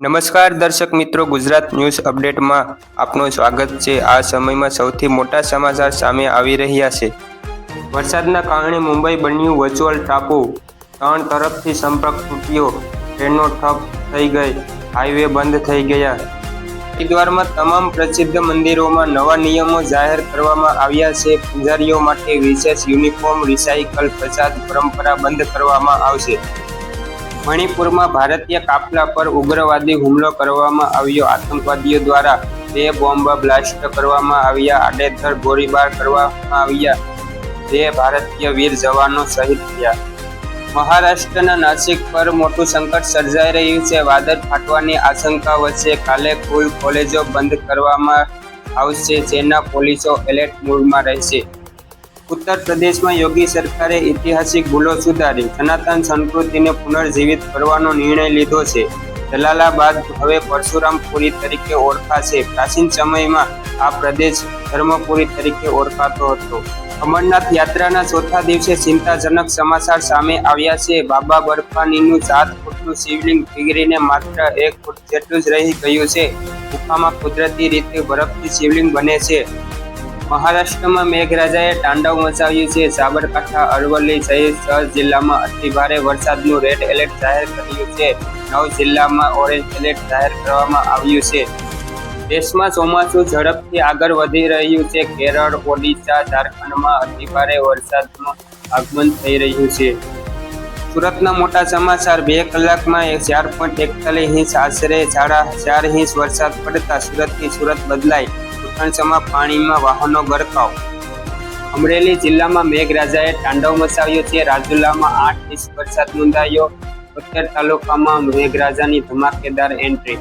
નમસ્કાર દર્શક મિત્રો, ગુજરાત ન્યૂઝ અપડેટમાં આપનું સ્વાગત છે। આ સમયમાં સૌથી મોટા સમાચાર સામે આવી રહ્યા છે। વરસાદના કારણે મુંબઈ બન્યું વર્ચ્યુઅલ ટાપુ, 3 તરફથી સંપર્ક તૂટ્યો, ટ્રેનો ઠપ થઈ ગઈ, હાઈવે બંધ થઈ ગયા। હરિદ્વારમાં તમામ પ્રસિદ્ધ મંદિરોમાં નવા નિયમો જાહેર કરવામાં આવ્યા છે। પૂજારીઓ માટે વિશેષ યુનિફોર્મ, રિસાયકલ પ્રસાદ પરંપરા બંધ કરવામાં આવશે। મણિપુરમાં ભારતીય કાફલા પર ઉગ્રવાદી હુમલો કરવામાં આવ્યો। આતંકવાદીઓ દ્વારા 2 બોમ્બ બ્લાસ્ટ કરવામાં આવ્યા। આડેધડ ગોળીબાર કરવામાં આવ્યા। 2 ભારતીય વીર જવાનો શહીદ થયા। મહારાષ્ટ્રના નાસિક પર મોટું સંકટ સર્જાઈ રહ્યું છે। વાદળ ફાટવાની આશંકા વચ્ચે કાલે સ્કૂલ, કોલેજો બંધ કરવામાં આવશે। સેના, પોલીસો એલર્ટ મોડમાં રહેશે। ઉત્તર પ્રદેશમાં યોગી સરકારે ઐતિહાસિક ભૂલો સુધારી, સનાતન સંસ્કૃતિને પુનર્જીવિત કરવાનો નિર્ણય લીધો છે। જલાલાબાદ હવે પરશુરામપુરી તરીકે ઓળખાશે। પ્રાચીન સમયમાં આ પ્રદેશ ધર્મપુરી તરીકે ઓળખાતો હતો। અમરનાથ યાત્રાના ચોથા દિવસે ચિંતાજનક સમાચાર સામે આવ્યા છે। બાબા બર્ફાનીનું 7 ફૂટનું શિવલિંગ પીગળીને માત્ર 1 ફૂટ જેટલું જ રહી ગયું છે। ગુફામાં કુદરતી રીતે બરફથી શિવલિંગ બને છે। મહારાષ્ટ્રમાં મેઘરાજાએ તાંડવ મચાવ્યું છે। સાબરકાંઠા, અરવલ્લી સહિત 6 જિલ્લામાં અતિભારે વરસાદનું રેડ એલર્ટ જાહેર કર્યું છે। 9 જિલ્લામાં ઓરેન્જ એલર્ટ જાહેર કરવામાં આવ્યું છે। દેશમાં ચોમાસું ઝડપથી આગળ વધી રહ્યું છે। કેરળ, ઓડિશા, ઝારખંડમાં અતિભારે વરસાદનું આગમન થઈ રહ્યું છે। સુરતના મોટા સમાચાર, 2 કલાકમાં 4.41 ઇંચ આશરે 4.5 ઇંચ વરસાદ પડતા સુરતની સુરત બદલાઈ, ઘૂંટણસમાં પાણીમાં વાહનો ગરકાવ। અમરેલી જિલ્લામાં મેઘરાજાએ તાંડવ મચાવ્યો છે। રાજુલામાં 8 ઇંચ વરસાદ નોંધાયો। 70 તાલુકામાં મેઘરાજાની ધમાકેદાર એન્ટ્રી।